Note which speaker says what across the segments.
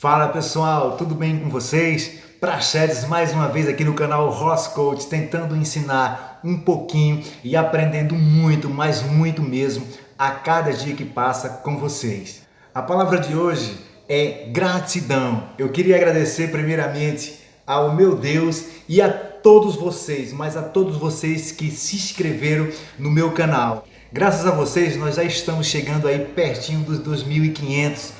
Speaker 1: Fala pessoal, tudo bem com vocês? Praxedes mais uma vez aqui no canal Horse Coach, tentando ensinar um pouquinho e aprendendo muito, mas muito mesmo, a cada dia que passa com vocês. A palavra de hoje é gratidão. Eu queria agradecer primeiramente ao meu Deus e a todos vocês, mas a todos vocês que se inscreveram no meu canal. Graças a vocês nós já estamos chegando aí pertinho dos 2.500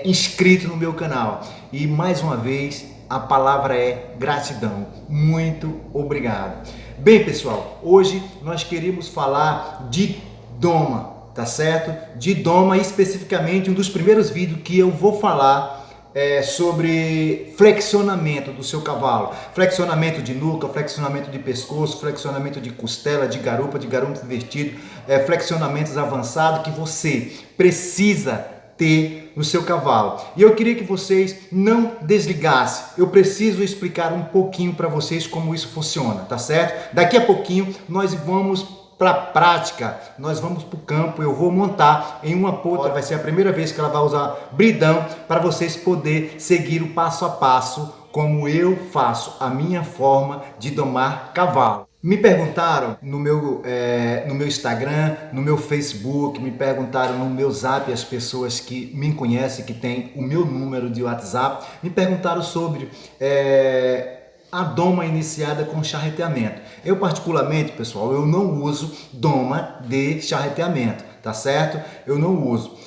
Speaker 1: inscrito no meu canal. E mais uma vez a palavra é gratidão. Muito obrigado. Bem pessoal, hoje nós queremos falar de doma, tá certo? De doma, especificamente um dos primeiros vídeos que eu vou falar sobre flexionamento do seu cavalo, flexionamento de nuca, flexionamento de pescoço, flexionamento de costela, de garupa invertido, flexionamentos avançados que você precisa ter no seu cavalo. E eu queria que vocês não desligassem. Eu preciso explicar um pouquinho para vocês como isso funciona, tá certo? Daqui a pouquinho nós vamos para a prática, nós vamos para o campo, eu vou montar em uma potra, vai ser a primeira vez que ela vai usar bridão, para vocês poderem seguir o passo a passo como eu faço, a minha forma de domar cavalo. Me perguntaram no meu Instagram, no meu Facebook, me perguntaram no meu Zap, as pessoas que me conhecem, que tem o meu número de WhatsApp, me perguntaram sobre a doma iniciada com charreteamento. Eu particularmente, pessoal, eu não uso doma de charreteamento, tá certo? Eu não uso.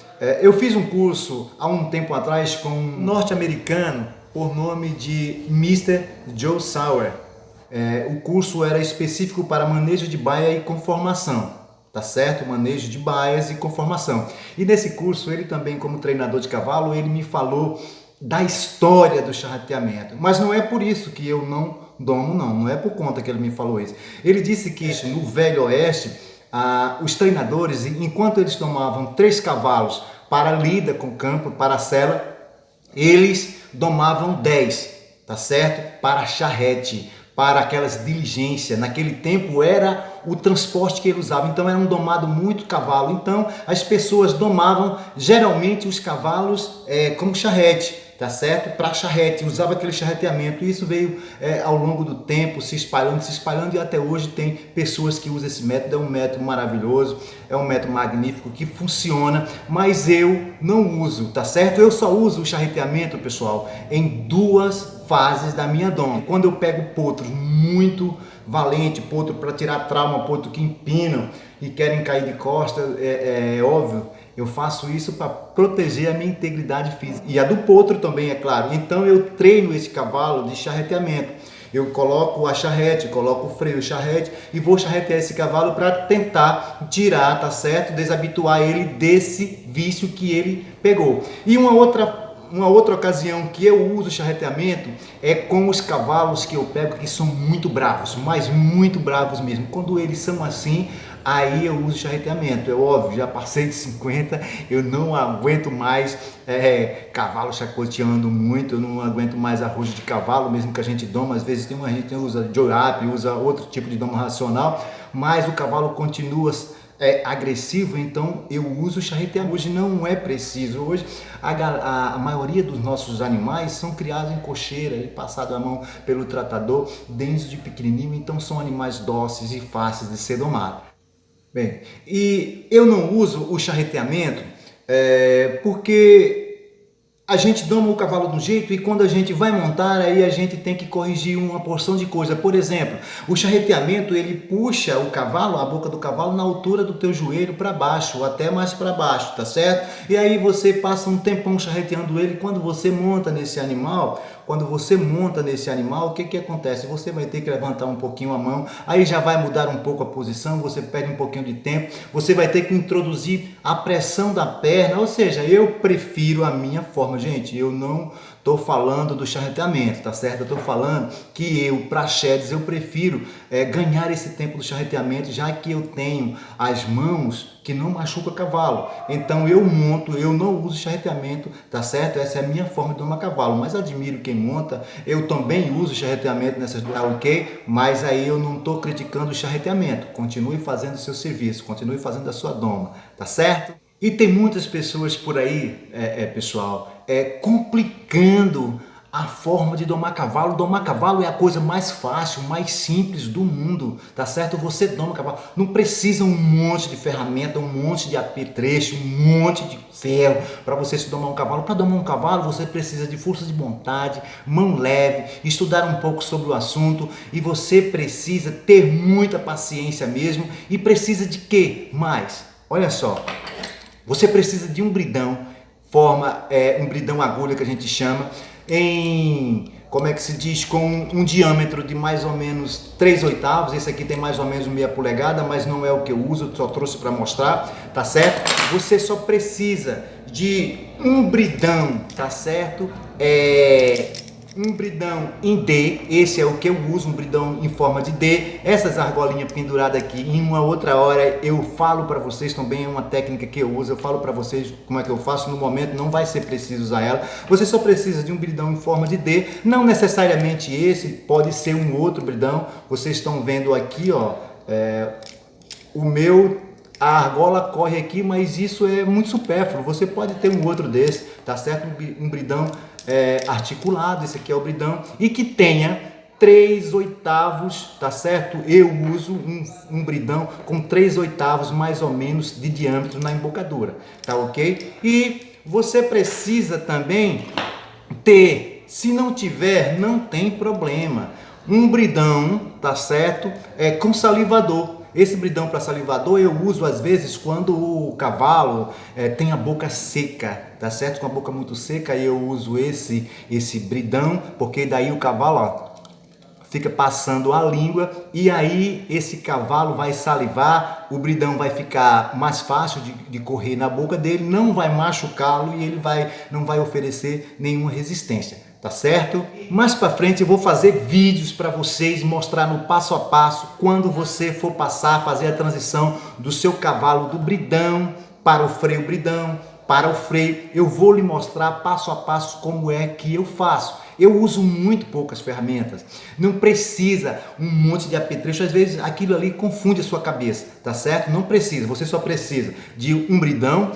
Speaker 1: Eu fiz um curso há um tempo atrás com um norte-americano por nome de Mr. Joe Sauer. O curso era específico para manejo de baia e conformação, tá certo? Manejo de baias e conformação. E nesse curso, ele também, como treinador de cavalo, ele me falou da história do charreteamento. Mas não é por isso que eu não domo, não é por conta que ele me falou isso. Ele disse que no Velho Oeste, os treinadores, enquanto eles tomavam 3 cavalos para lida com o campo, para a sela, eles domavam 10, tá certo? Para charrete, para aquelas diligências. Naquele tempo era o transporte que ele usava, então era um domado muito cavalo. Então as pessoas domavam geralmente os cavalos como charrete, tá certo? Para charrete, usava aquele charreteamento. E isso veio ao longo do tempo se espalhando, e até hoje tem pessoas que usam esse método. É um método maravilhoso, é um método magnífico que funciona, mas eu não uso, tá certo? Eu só uso o charreteamento, pessoal, em 2 fases da minha doma. Quando eu pego potros muito valente, potro para tirar trauma, potro que empinam e querem cair de costa, é óbvio, eu faço isso para proteger a minha integridade física e a do potro também, é claro. Então eu treino esse cavalo de charreteamento. Eu coloco a charrete, coloco o freio charrete e vou charretear esse cavalo para tentar tirar, tá certo? Desabituar ele desse vício que ele pegou. E uma outra ocasião que eu uso charreteamento é com os cavalos que eu pego que são muito bravos, mas muito bravos mesmo. Quando eles são assim, aí eu uso charreteamento. É óbvio, já passei de 50, eu não aguento mais cavalo chacoteando muito, eu não aguento mais arrojo de cavalo, mesmo que a gente doma. Às vezes tem uma gente que usa joyap, usa outro tipo de doma racional, mas o cavalo continua agressivo, então eu uso charreteamento. Hoje não é preciso. Hoje a maioria dos nossos animais são criados em cocheira e passado a mão pelo tratador desde pequenininho, então são animais dóceis e fáceis de ser domados. Bem, e eu não uso o charreteamento porque a gente doma o cavalo de um jeito e quando a gente vai montar, aí a gente tem que corrigir uma porção de coisa. Por exemplo, o charreteamento, ele puxa o cavalo, a boca do cavalo, na altura do teu joelho para baixo, ou até mais para baixo, tá certo? E aí você passa um tempão charreteando ele. Quando você monta nesse animal, o que acontece? Você vai ter que levantar um pouquinho a mão, aí já vai mudar um pouco a posição, você perde um pouquinho de tempo, você vai ter que introduzir a pressão da perna, ou seja, eu prefiro a minha forma. Gente, eu não estou falando do charreteamento, tá certo? Eu estou falando que Praxedes, eu prefiro ganhar esse tempo do charreteamento, já que eu tenho as mãos que não machuca cavalo. Então eu monto, eu não uso charreteamento, tá certo? Essa é a minha forma de domar cavalo, mas admiro quem monta. Eu também uso charreteamento nessas duas, ok? Mas aí eu não estou criticando o charreteamento. Continue fazendo o seu serviço, continue fazendo a sua doma, tá certo? E tem muitas pessoas por aí, pessoal, complicando a forma de domar cavalo. Domar cavalo é a coisa mais fácil, mais simples do mundo, tá certo? Você doma cavalo, não precisa um monte de ferramenta, um monte de apetrecho, um monte de ferro para você se domar um cavalo. Para domar um cavalo você precisa de força de vontade, mão leve, estudar um pouco sobre o assunto, e você precisa ter muita paciência mesmo. E precisa de quê mais? Olha só, você precisa de um bridão, um bridão agulha que a gente chama, como é que se diz, com um diâmetro de mais ou menos 3/8. Esse aqui tem mais ou menos meia polegada, mas não é o que eu uso, eu só trouxe para mostrar, tá certo? Você só precisa de um bridão, tá certo? Um bridão em D, esse é o que eu uso, um bridão em forma de D. Essas argolinhas penduradas aqui, em uma outra hora eu falo para vocês também, é uma técnica que eu uso, eu falo para vocês como é que eu faço. No momento não vai ser preciso usar ela. Você só precisa de um bridão em forma de D, não necessariamente esse, pode ser um outro bridão. Vocês estão vendo aqui, ó, a argola corre aqui, mas isso é muito supérfluo. Você pode ter um outro desse, tá certo? Um bridão articulado, esse aqui é o bridão, e que tenha 3/8, tá certo? Eu uso um bridão com 3/8 mais ou menos de diâmetro na embocadura, tá ok? E você precisa também ter, se não tiver, não tem problema, um bridão, tá certo? Com salivador. Esse bridão para salivador eu uso às vezes quando o cavalo tem a boca seca, tá certo? Com a boca muito seca eu uso esse bridão, porque daí o cavalo, ó, fica passando a língua e aí esse cavalo vai salivar, o bridão vai ficar mais fácil de correr na boca dele, não vai machucá-lo e ele não vai oferecer nenhuma resistência. Tá certo? Mais para frente eu vou fazer vídeos para vocês, mostrar no passo a passo quando você for fazer a transição do seu cavalo do bridão para o freio bridão, para o freio. Eu vou lhe mostrar passo a passo como é que eu faço. Eu uso muito poucas ferramentas, não precisa um monte de apetrecho, às vezes aquilo ali confunde a sua cabeça, tá certo? Não precisa, você só precisa de um bridão,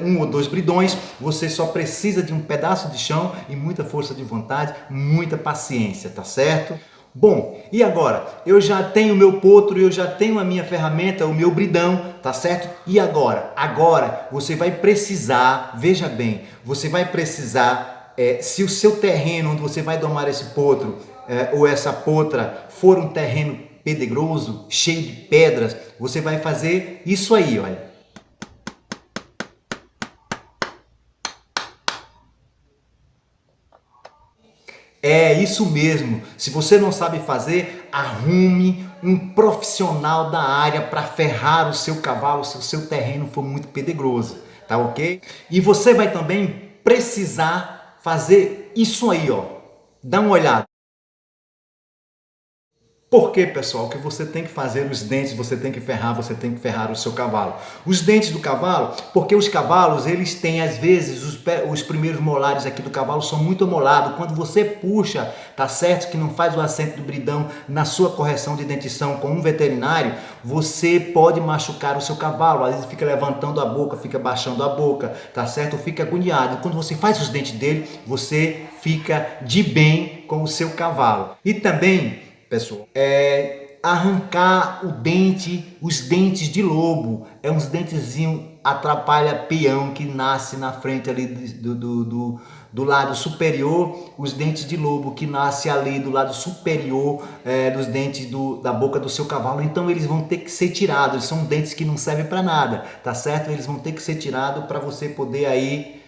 Speaker 1: um ou dois bridões, você só precisa de um pedaço de chão e muita força de vontade, muita paciência, tá certo? Bom, e agora? Eu já tenho o meu potro, eu já tenho a minha ferramenta, o meu bridão, tá certo? E agora? Agora você vai precisar, veja bem, você vai precisar, se o seu terreno onde você vai domar esse potro ou essa potra for um terreno pedregoso, cheio de pedras, você vai fazer isso aí, olha. É isso mesmo. Se você não sabe fazer, arrume um profissional da área para ferrar o seu cavalo se o seu terreno for muito pedregoso, tá ok? E você vai também precisar fazer isso aí, ó. Dá uma olhada. Por que, pessoal, que você tem que fazer os dentes, você tem que ferrar o seu cavalo? Os dentes do cavalo, porque os cavalos, eles têm, às vezes, os primeiros molares aqui do cavalo são muito amolados. Quando você puxa, tá certo, que não faz o assento do bridão na sua correção de dentição com um veterinário, você pode machucar o seu cavalo. Às vezes fica levantando a boca, fica baixando a boca, tá certo? Fica agoniado. Quando você faz os dentes dele, você fica de bem com o seu cavalo. E também, pessoal, arrancar os dentes de lobo, uns dentezinhos atrapalha peão que nasce na frente ali do lado superior, os dentes de lobo que nasce ali do lado superior dos dentes da boca do seu cavalo. Então eles vão ter que ser tirados, são dentes que não servem para nada, tá certo? Eles vão ter que ser tirados para você poder aí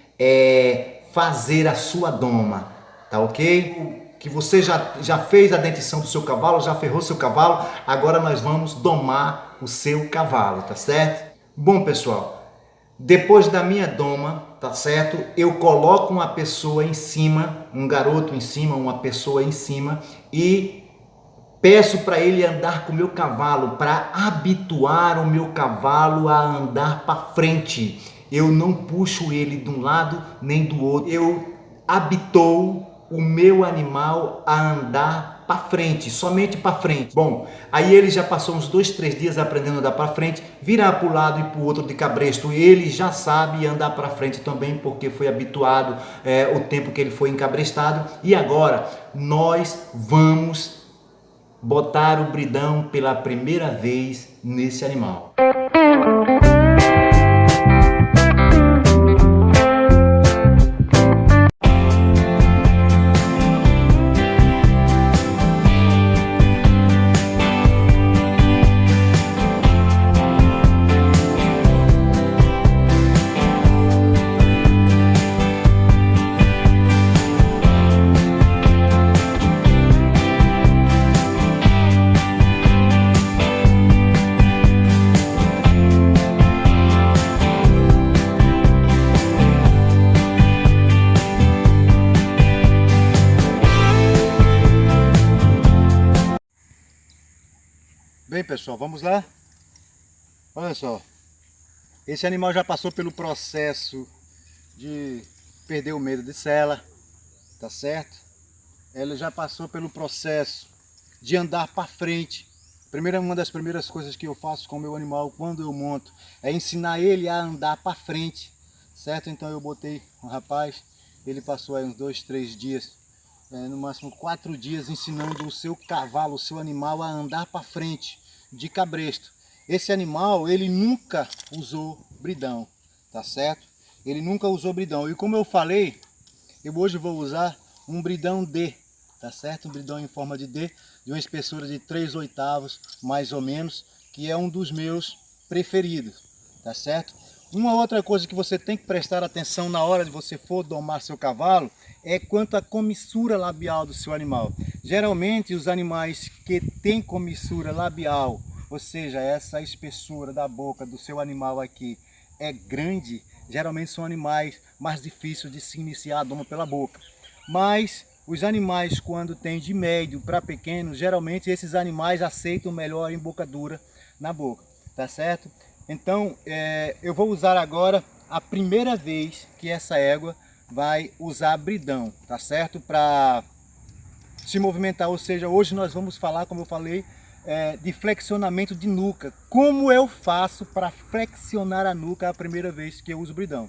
Speaker 1: fazer a sua doma, tá ok? Que você já fez a dentição do seu cavalo, já ferrou seu cavalo, agora nós vamos domar o seu cavalo, tá certo? Bom, pessoal, depois da minha doma, tá certo? Eu coloco uma pessoa em cima, um garoto em cima, uma pessoa em cima e peço para ele andar com o meu cavalo, para habituar o meu cavalo a andar para frente. Eu não puxo ele de um lado nem do outro, eu habituo o meu animal a andar para frente, somente para frente. Bom, aí ele já passou uns 2, 3 dias aprendendo a andar para frente, virar para o lado e para o outro de cabresto. Ele já sabe andar para frente também, porque foi habituado o tempo que ele foi encabrestado. E agora nós vamos botar o bridão pela primeira vez nesse animal. Bem, pessoal, vamos lá? Olha só, esse animal já passou pelo processo de perder o medo de sela, tá certo? Ele já passou pelo processo de andar para frente. Uma das primeiras coisas que eu faço com o meu animal quando eu monto é ensinar ele a andar para frente, certo? Então eu botei um rapaz, ele passou aí uns 2, 3 dias, no máximo 4 dias ensinando o seu cavalo, o seu animal a andar para frente de cabresto. Esse animal, ele nunca usou bridão, tá certo? Ele nunca usou bridão. E como eu falei, eu hoje vou usar um bridão D, tá certo? Um bridão em forma de D, de uma espessura de 3/8, mais ou menos, que é um dos meus preferidos, tá certo? Uma outra coisa que você tem que prestar atenção na hora de você for domar seu cavalo é quanto à comissura labial do seu animal. Geralmente os animais que têm comissura labial, ou seja, essa espessura da boca do seu animal aqui é grande, geralmente são animais mais difíceis de se iniciar a doma pela boca. Mas os animais quando tem de médio para pequeno, geralmente esses animais aceitam melhor a embocadura na boca, tá certo? Então eu vou usar agora a primeira vez que essa égua vai usar bridão, tá certo? Para se movimentar, ou seja, hoje nós vamos falar, como eu falei, de flexionamento de nuca. Como eu faço para flexionar a nuca a primeira vez que eu uso bridão?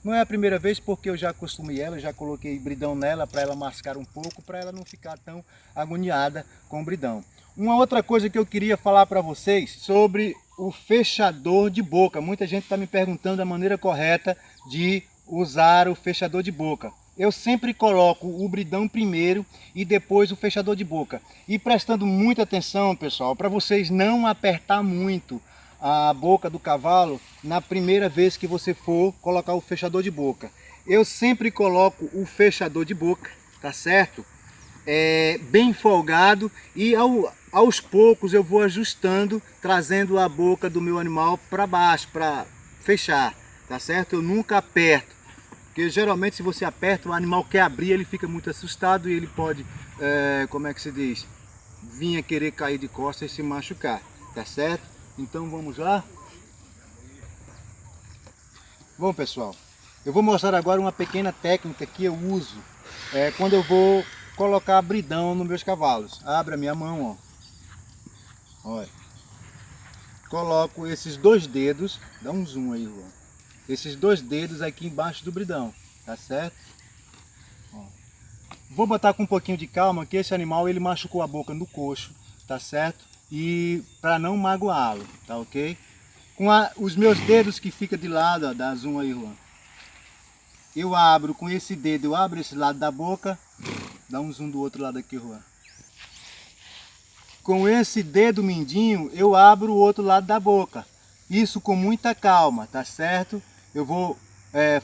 Speaker 1: Não é a primeira vez porque eu já acostumei ela, já coloquei bridão nela para ela mascar um pouco, para ela não ficar tão agoniada com o bridão. Uma outra coisa que eu queria falar para vocês sobre o fechador de boca. Muita gente está me perguntando a maneira correta de usar o fechador de boca. Eu sempre coloco o bridão primeiro e depois o fechador de boca. E prestando muita atenção, pessoal, para vocês não apertar muito a boca do cavalo na primeira vez que você for colocar o fechador de boca. Eu sempre coloco o fechador de boca, tá certo? Bem folgado e aos poucos eu vou ajustando, trazendo a boca do meu animal para baixo, para fechar, tá certo? Eu nunca aperto, porque geralmente se você aperta, o animal quer abrir, ele fica muito assustado e ele pode, como é que se diz, vir a querer cair de costas e se machucar, tá certo? Então vamos lá. Bom, pessoal, eu vou mostrar agora uma pequena técnica que eu uso quando eu vou colocar bridão nos meus cavalos. Abre a minha mão, ó. Olha. Coloco esses 2 dedos, dá um zoom aí, Juan. Esses 2 dedos aqui embaixo do bridão, tá certo? Ó. Vou botar com um pouquinho de calma, que esse animal ele machucou a boca no coxo, tá certo? E para não magoá-lo, tá ok? Com os meus dedos que ficam de lado, ó, dá zoom aí, Juan. Eu abro com esse dedo, eu abro esse lado da boca, dá um zoom do outro lado aqui, Juan. Com esse dedo mindinho, eu abro o outro lado da boca. Isso com muita calma, tá certo? Eu vou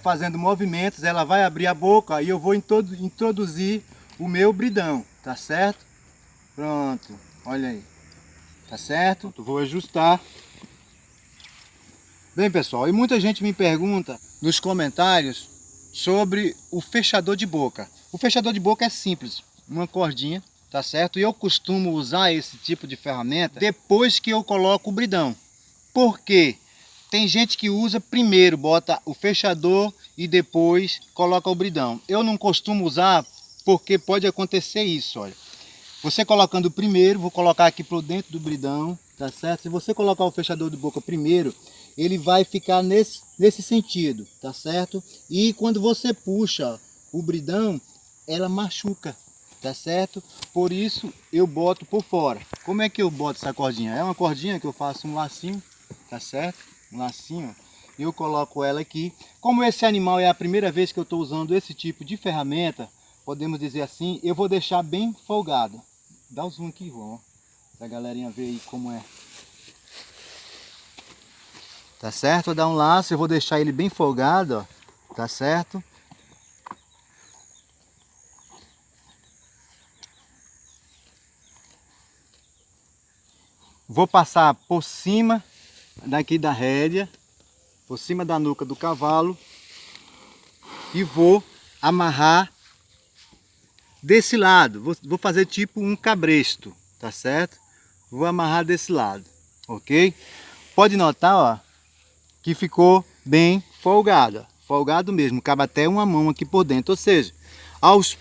Speaker 1: fazendo movimentos, ela vai abrir a boca e eu vou introduzir o meu bridão, tá certo? Pronto, olha aí, tá certo? Eu vou ajustar. Bem, pessoal, e muita gente me pergunta nos comentários sobre o fechador de boca. O fechador de boca é simples, uma cordinha, tá certo? E eu costumo usar esse tipo de ferramenta depois que eu coloco o bridão. Por quê? Tem gente que usa primeiro, bota o fechador e depois coloca o bridão. Eu não costumo usar porque pode acontecer isso, olha.
Speaker 2: Você colocando o primeiro, vou colocar aqui por dentro do bridão, tá certo? Se você colocar o fechador de boca primeiro, ele vai ficar nesse sentido, tá certo? E quando você puxa o bridão, ela machuca, tá certo? Por isso eu boto por fora. Como é que eu boto essa cordinha? É uma cordinha que eu faço um lacinho, tá certo? Um lacinho. Eu coloco ela aqui. Como esse animal é a primeira vez que eu estou usando esse tipo de ferramenta, podemos dizer assim, eu vou deixar bem folgado. Dá um zoom aqui, João, pra galerinha ver aí como é. Tá certo? Vou dar um laço, eu vou deixar ele bem folgado, ó. Tá certo? Vou passar por cima daqui da rédea, por cima da nuca do cavalo e vou amarrar desse lado. Vou fazer tipo um cabresto, tá certo? Vou amarrar desse lado, ok? Pode notar, ó, que ficou bem folgado, ó. Folgado mesmo, cabe até uma mão aqui por dentro, ou seja, aos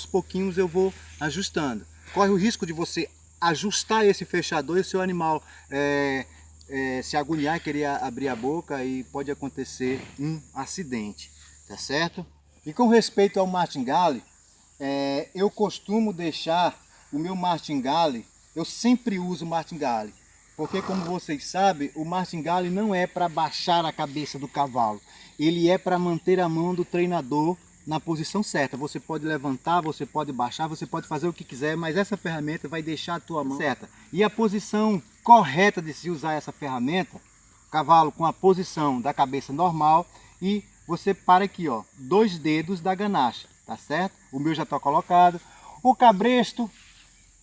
Speaker 2: pouquinhos eu vou ajustando. Corre o risco de você ajustar esse fechador e o seu animal se agoniar, querer abrir a boca e pode acontecer um acidente, tá certo? E com respeito ao martingale, eu costumo deixar o meu martingale, eu sempre uso martingale, porque como vocês sabem, o martingale não é para baixar a cabeça do cavalo, ele é para manter a mão do treinador na posição certa. Você pode levantar, você pode baixar, você pode fazer o que quiser, mas essa ferramenta vai deixar a tua mão certa. E a posição correta de se usar essa ferramenta, cavalo com a posição da cabeça normal e você para aqui, ó, 2 dedos da ganache, tá certo? O meu já está colocado. O cabresto,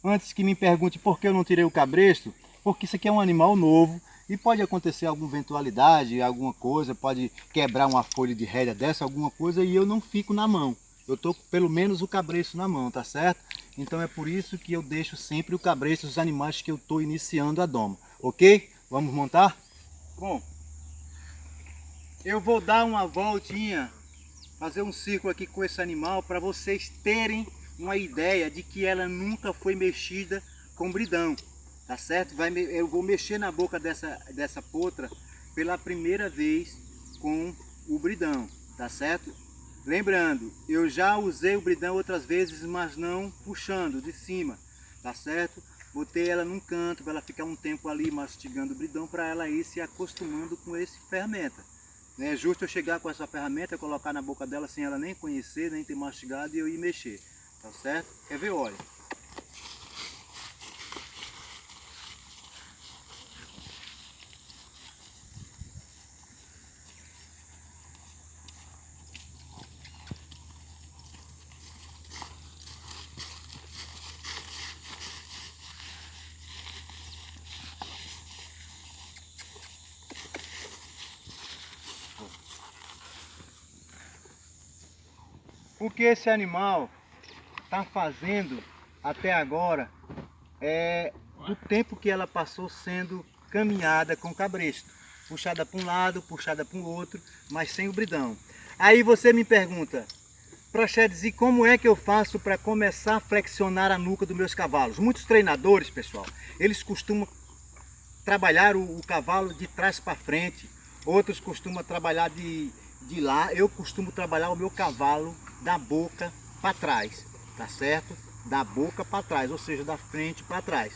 Speaker 2: antes que me pergunte por que eu não tirei o cabresto, porque isso aqui é um animal novo e pode acontecer alguma eventualidade, alguma coisa, pode quebrar uma folha de rédea dessa, alguma coisa, e eu não fico na mão. Eu tô com pelo menos o cabresto na mão, tá certo? Então é por isso que eu deixo sempre o cabresto dos animais que eu estou iniciando a doma, ok? Vamos montar? Bom, eu vou dar uma voltinha, fazer um círculo aqui com esse animal para vocês terem uma ideia de que ela nunca foi mexida com bridão, tá certo? Eu vou mexer na boca dessa potra pela primeira vez com o bridão, tá certo? Lembrando, eu já usei o bridão outras vezes, mas não puxando de cima, tá certo? Botei ela num canto para ela ficar um tempo ali mastigando o bridão para ela ir se acostumando com essa ferramenta. É justo eu chegar com essa ferramenta, colocar na boca dela sem ela nem conhecer, nem ter mastigado e eu ir mexer, tá certo? Quer ver? Olha. O que esse animal está fazendo até agora é do tempo que ela passou sendo caminhada com cabresto. Puxada para um lado, puxada para o outro, mas sem o bridão. Aí você me pergunta, Praxedes, e como é que eu faço para começar a flexionar a nuca dos meus cavalos? Muitos treinadores, pessoal, eles costumam trabalhar o cavalo de trás para frente, outros costumam trabalhar de lá. Eu costumo trabalhar o meu cavalo da boca para trás, tá certo? Da boca para trás, ou seja, da frente para trás.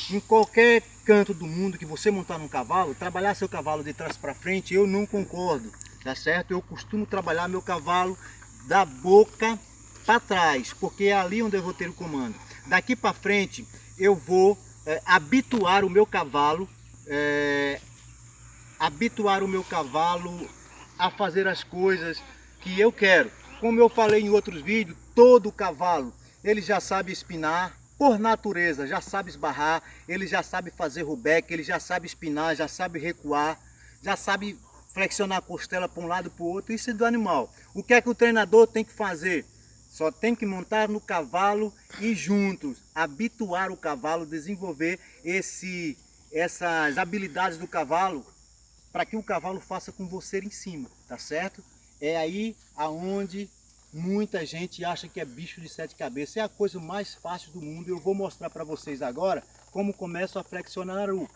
Speaker 2: Em qualquer canto do mundo que você montar num cavalo, trabalhar seu cavalo de trás para frente, eu não concordo, tá certo? Eu costumo trabalhar meu cavalo da boca para trás, porque é ali onde eu vou ter o comando. Daqui para frente eu vou habituar o meu cavalo, a fazer as coisas que eu quero. Como eu falei em outros vídeos, todo cavalo ele já sabe espinar, por natureza, já sabe esbarrar, ele já sabe fazer rubeque, ele já sabe espinar, já sabe recuar, já sabe flexionar a costela para um lado e para o outro. Isso é do animal. O que é que o treinador tem que fazer? Só tem que montar no cavalo e juntos habituar o cavalo, desenvolver essas habilidades do cavalo para que o cavalo faça com você em cima, tá certo? É aí aonde Muita gente acha que é bicho de 7 cabeças. É a coisa mais fácil do mundo. Eu vou mostrar para vocês agora como começo a flexionar a nuca.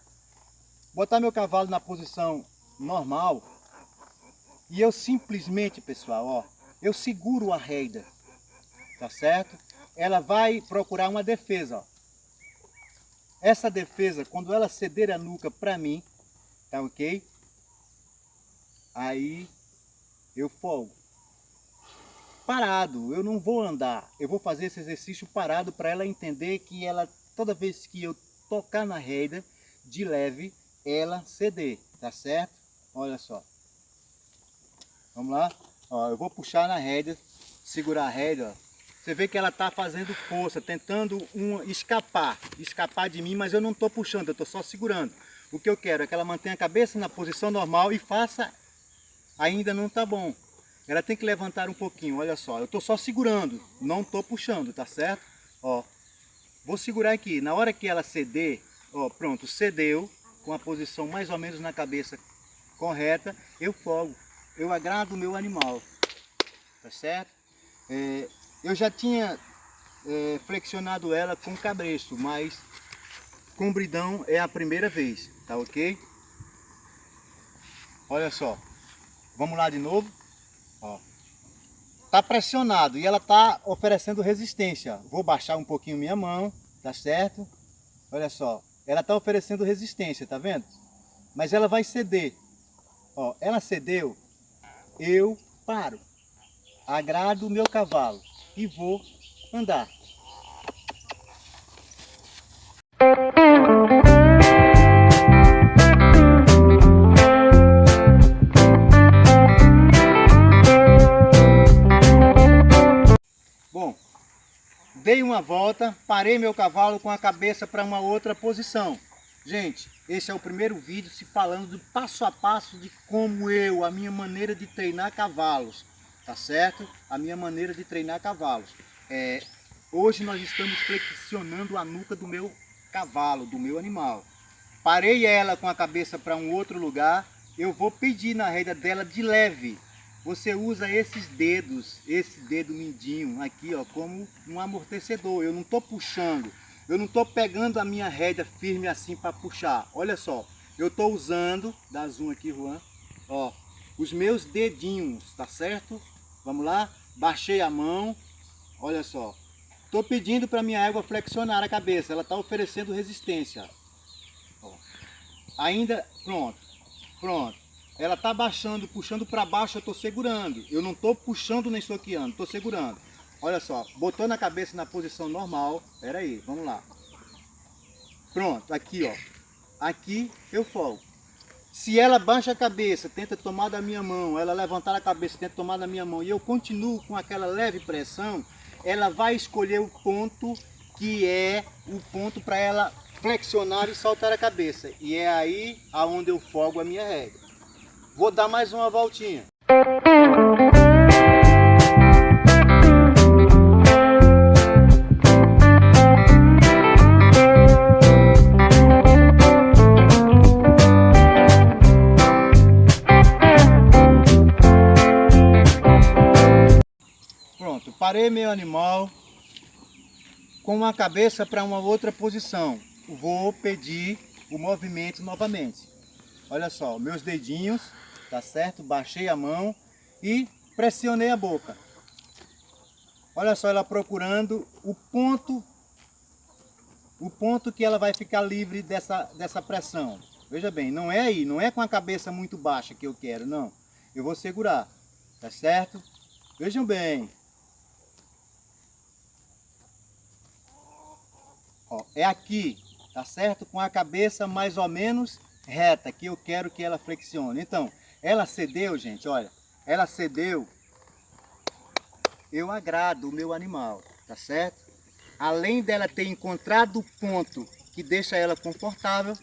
Speaker 2: Botar meu cavalo na posição normal. E eu simplesmente, pessoal, ó, eu seguro a rédea. Tá certo? Ela vai procurar uma defesa, ó. Essa defesa, quando ela ceder a nuca para mim, tá ok? Aí eu folgo. Parado, eu não vou andar. Eu vou fazer esse exercício parado para ela entender que ela, toda vez que eu tocar na rédea, de leve, ela ceder, tá certo? Olha só. Vamos lá? Ó, eu vou puxar na rédea, segurar a rédea, ó. Você vê que ela está fazendo força, tentando escapar de mim, mas eu não estou puxando, eu estou só segurando. O que eu quero é que ela mantenha a cabeça na posição normal e faça, ainda não está bom. Ela tem que levantar um pouquinho, olha só, eu estou só segurando, não estou puxando, tá certo? Ó, vou segurar aqui, na hora que ela ceder, ó, pronto, cedeu, com a posição mais ou menos na cabeça correta, eu folgo, eu agrado o meu animal, tá certo? Eu já tinha flexionado ela com cabresto, mas com bridão é a primeira vez, tá ok? Olha só, vamos lá de novo, ó. Tá pressionado e ela tá oferecendo resistência. Vou baixar um pouquinho minha mão, tá certo? Olha só, ela tá oferecendo resistência, tá vendo? Mas ela vai ceder. Ó, ela cedeu, eu paro, agrado o meu cavalo e vou andar. Bom, dei uma volta, parei meu cavalo com a cabeça para uma outra posição. Gente, esse é o primeiro vídeo se falando do passo a passo de como a minha maneira de treinar cavalos. Tá certo? A minha maneira de treinar cavalos. Hoje nós estamos flexionando a nuca do meu cavalo, do meu animal. Parei ela com a cabeça para um outro lugar. Eu vou pedir na rédea dela de leve. Você usa esses dedos, esse dedo mindinho aqui, ó, como um amortecedor. Eu não estou puxando. Eu não estou pegando a minha rédea firme assim para puxar. Olha só. Eu estou usando, dá zoom aqui, Juan, ó, os meus dedinhos, tá certo? Vamos lá, baixei a mão, olha só. Estou pedindo para minha égua flexionar a cabeça, ela está oferecendo resistência. Ó. Ainda, pronto. Ela está baixando, puxando para baixo, eu estou segurando. Eu não estou puxando nem soqueando, estou segurando. Olha só, botou na cabeça na posição normal. Espera aí, vamos lá. Pronto, aqui ó. Aqui eu folgo. Se ela baixa a cabeça, tenta tomar da minha mão, ela levantar a cabeça, tenta tomar da minha mão, e eu continuo com aquela leve pressão, ela vai escolher o ponto que é o ponto para ela flexionar e soltar a cabeça. E é aí aonde eu folgo a minha rédea. Vou dar mais uma voltinha. Parei meu animal com a cabeça para uma outra posição. Vou pedir o movimento novamente. Olha só, meus dedinhos, tá certo? Baixei a mão e pressionei a boca. Olha só, ela procurando o ponto que ela vai ficar livre dessa pressão. Veja bem, não é aí, não é com a cabeça muito baixa que eu quero, não. Eu vou segurar, tá certo? Vejam bem. Ó, é aqui, tá certo? Com a cabeça mais ou menos reta, que eu quero que ela flexione. Então, ela cedeu, gente, olha. Ela cedeu, eu agrado o meu animal, tá certo? Além dela ter encontrado o ponto que deixa ela confortável,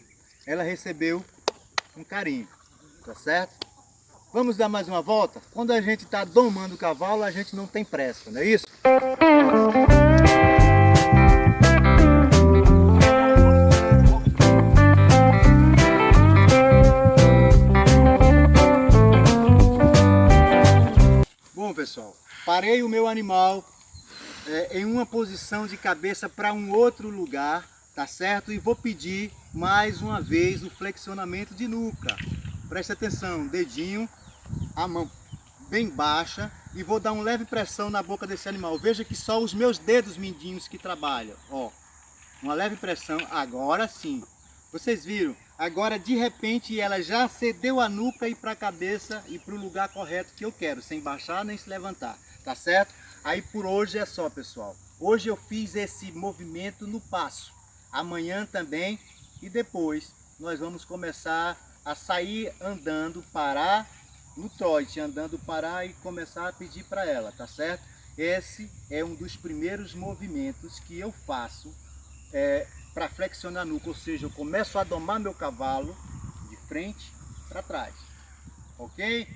Speaker 2: ela recebeu um carinho, tá certo? Vamos dar mais uma volta? Quando a gente está domando o cavalo, a gente não tem pressa, não é isso? Bom, pessoal, Parei o meu animal em uma posição de cabeça para um outro lugar, tá certo? E vou pedir mais uma vez o flexionamento de nuca. Preste atenção, dedinho, a mão bem baixa e vou dar uma leve pressão na boca desse animal. Veja que só os meus dedos mindinhos que trabalham, ó. Uma leve pressão, agora sim. Vocês viram? Agora de repente ela já cedeu a nuca e para a cabeça e para o lugar correto que eu quero, sem baixar nem se levantar, tá certo? Aí por hoje é só, pessoal. Hoje eu fiz esse movimento no passo. Amanhã também e depois nós vamos começar a sair andando, parar no trote, andando, parar e começar a pedir para ela, tá certo? Esse é um dos primeiros movimentos que eu faço para flexionar a nuca, ou seja, eu começo a domar meu cavalo de frente para trás, ok?